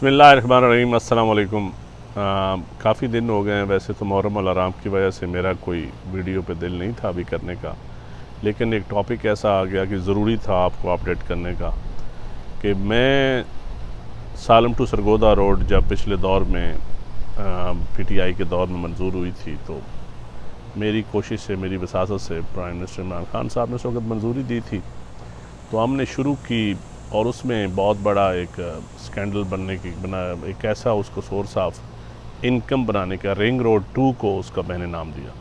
बिस्मिल्लाहिर्रहमानिर्रहीम। अस्सलाम वालेकुम। काफ़ी दिन हो गए हैं, वैसे तो मुहर्रम अल हराम की वजह से मेरा कोई वीडियो पे दिल नहीं था अभी करने का, लेकिन एक टॉपिक ऐसा आ गया कि ज़रूरी था आपको अपडेट करने का कि मैं सालम टू सरगोदा रोड जब पिछले दौर में PTI के दौर में मंजूर हुई थी, तो मेरी कोशिश से, मेरी वसासत से प्राइम मिनिस्टर इमरान खान साहब ने उस वक्त मंजूरी दी थी, तो हमने शुरू की और उसमें बहुत बड़ा एक स्कैंडल बनने की एक ऐसा उसको सोर्स ऑफ इनकम बनाने का रिंग रोड 2 को उसका मैंने नाम दिया।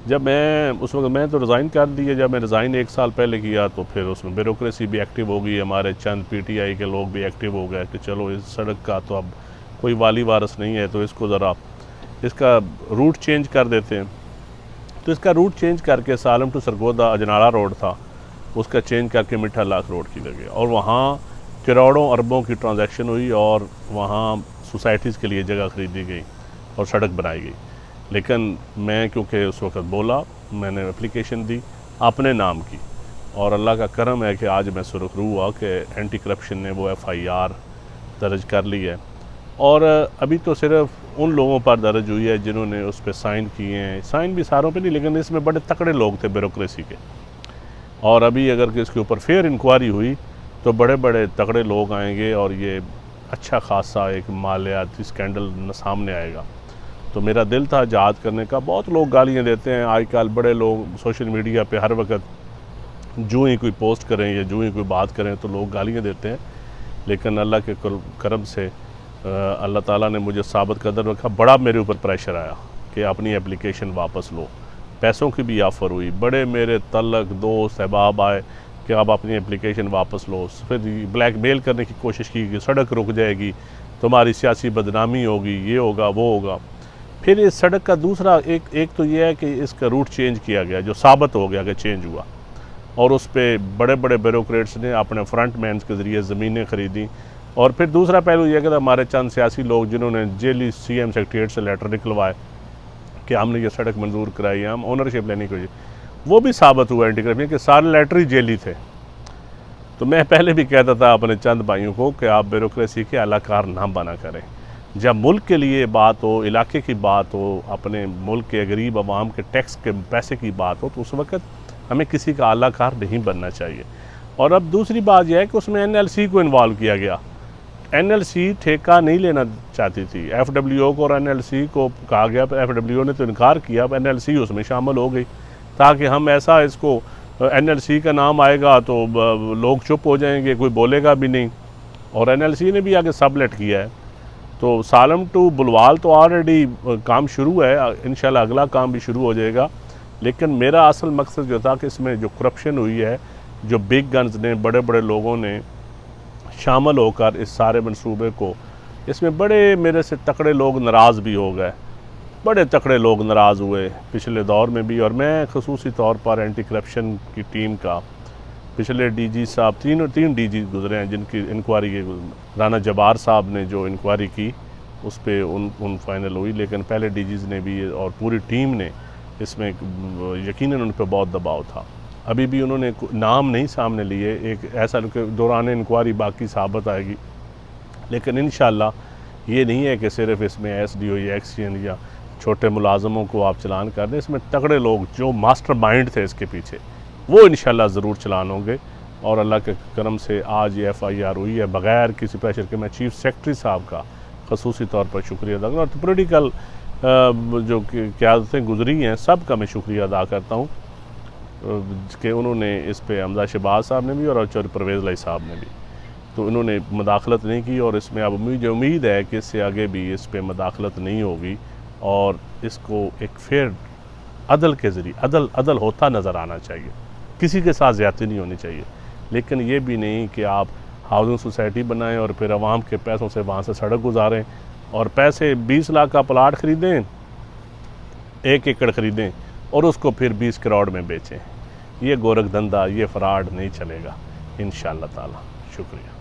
जब मैं उस वक्त मैं तो रिज़ाइन कर दिया, जब मैं रिज़ाइन 1 साल पहले किया तो फिर उसमें ब्यूरोक्रेसी भी एक्टिव हो गई, हमारे चंद PTI के लोग भी एक्टिव हो गए कि चलो इस सड़क का तो अब कोई वाली वारस नहीं है, तो इसको ज़रा इसका रूट चेंज कर देते हैं। तो इसका रूट चेंज करके सालम टू सरगोदा अजनाला रोड था, उसका चेंज करके मिठा लाख रोड की लगे और वहाँ करोड़ों अरबों की ट्रांजैक्शन हुई और वहाँ सोसाइटीज़ के लिए जगह ख़रीदी गई और सड़क बनाई गई। लेकिन मैं क्योंकि उस वक्त बोला, मैंने एप्लीकेशन दी अपने नाम की और अल्लाह का करम है कि आज मैं सुरखरू हुआ कि एंटी करप्शन ने वो FIR दर्ज कर ली है और अभी तो सिर्फ उन लोगों पर दर्ज हुई है जिन्होंने उस पर साइन किए हैं। साइन भी सारों पे नहीं, लेकिन इसमें बड़े तकड़े लोग थे ब्यूरोक्रेसी के, और अभी अगर इसके ऊपर फेयर इंक्वायरी हुई तो बड़े बड़े तगड़े लोग आएंगे और ये अच्छा खासा एक मालियाती स्कैंडल सामने आएगा। तो मेरा दिल था जहाद करने का। बहुत लोग गालियाँ देते हैं आजकल, बड़े लोग सोशल मीडिया पे हर वक्त जो ही कोई पोस्ट करें या जो ही कोई बात करें तो लोग गालियाँ देते हैं, लेकिन अल्लाह के करम से अल्लाह ताला ने मुझे साबित कदर रखा। बड़ा मेरे ऊपर प्रेशर आया कि अपनी एप्लीकेशन वापस लो, पैसों की भी ऑफ़र हुई, बड़े मेरे तलक दोस्त अहबाब आए कि आप अपनी एप्लीकेशन वापस लो। फिर ब्लैकमेल करने की कोशिश की कि सड़क रुक जाएगी, तुम्हारी सियासी बदनामी होगी, ये होगा वो होगा। फिर इस सड़क का दूसरा एक तो ये है कि इसका रूट चेंज किया गया, जो साबित हो गया कि चेंज हुआ, और उस पर बड़े बड़े ब्यूरोक्रेट्स ने अपने फ्रंट मैन के ज़रिए ज़मीनें ख़रीदी। और फिर दूसरा पहलू यह कि हमारे चंद सियासी लोग जिन्होंने जेली CM सेक्रेटरीट से लेटर निकलवाए कि हमने ये सड़क मंजूर कराई है, हम ओनरशिप लेने की, वो भी साबित हुआ एंटी करप्शन के सारे लेटर ही जेली थे। तो मैं पहले भी कहता था अपने चंद भाइयों को कि आप ब्यूरोक्रेसी के अलाकार ना बना करें। जब मुल्क के लिए बात हो, इलाके की बात हो, अपने मुल्क के गरीब आवाम के टैक्स के पैसे की बात हो, तो उस वक्त हमें किसी का अलाकार नहीं बनना चाहिए। और अब दूसरी बात यह है कि उसमें NLC को इन्वॉल्व किया गया। NLC ठेका नहीं लेना चाहती थी, FWO को और NLC को कहा गया, FWO ने तो इनकार किया, अब NLC उसमें शामिल हो गई ताकि हम ऐसा इसको NLC का नाम आएगा तो लोग चुप हो जाएंगे, कोई बोलेगा भी नहीं। और NLC ने भी आगे सबलेट किया है। तो सालम टू बुलवाल तो ऑलरेडी काम शुरू है, इंशाल्लाह अगला काम भी शुरू हो जाएगा। लेकिन मेरा असल मकसद जो था कि इसमें जो करप्शन हुई है, जो बिग गन्स ने, बड़े बड़े लोगों ने शामिल होकर इस सारे मंसूबे को, इसमें बड़े मेरे से तकड़े लोग नाराज़ भी हो गए, बड़े तकड़े लोग नाराज़ हुए पिछले दौर में भी। और मैं ख़ुसूसी तौर पर एंटी करप्शन की टीम का पिछले DG साहब, तीन DG गुजरे हैं जिनकी इंक्वायरी राना जबार साहब ने जो इंक्वायरी की उस पर उन फाइनल हुई, लेकिन पहले DGs ने भी और पूरी टीम ने इसमें यकीनन उन पर बहुत दबाव था। अभी भी उन्होंने नाम नहीं सामने लिए, एक ऐसा दौरान इंक्वायरी बाकी साबित आएगी। लेकिन इंशाल्लाह ये नहीं है कि सिर्फ इसमें SDO या एक्शन या छोटे मुलाजमों को आप चलान कर दें, इसमें तगड़े लोग जो मास्टर माइंड थे इसके पीछे, वो इंशाल्लाह ज़रूर चलान होंगे। और अल्लाह के करम से आज ये FIR हुई है बग़ैर किसी प्रेशर के। मैं चीफ सेक्रेटरी साहब का ख़ुसूसी तौर पर शुक्रिया अदा करता हूँ, और पोलिटिकल जो क़यादतें गुजरी हैं सब का मैं शुक्रिया अदा करता हूँ कि उन्होंने इस पर हमजा शहबाज साहब ने भी और चौधरी परवेज़ लाई साहब ने भी, तो उन्होंने मदाखलत नहीं की। और इसमें अब मुझे उम्मीद है कि इससे आगे भी इस पर मदाखलत नहीं होगी और इसको एक फेयर अदल के ज़रिए अदल होता नज़र आना चाहिए, किसी के साथ ज़्यादती नहीं होनी चाहिए। लेकिन ये भी नहीं कि आप हाउसिंग सोसाइटी बनाएं और फिर आवाम के पैसों से वहाँ से सड़क गुजारें और पैसे 20 लाख का प्लाट ख़रीदें, 1 एकड़ ख़रीदें और उसको फिर 20 करोड़ में बेचें। ये गोरख धंधा, ये फ्रॉड नहीं चलेगा इंशाअल्लाह ताला। शुक्रिया।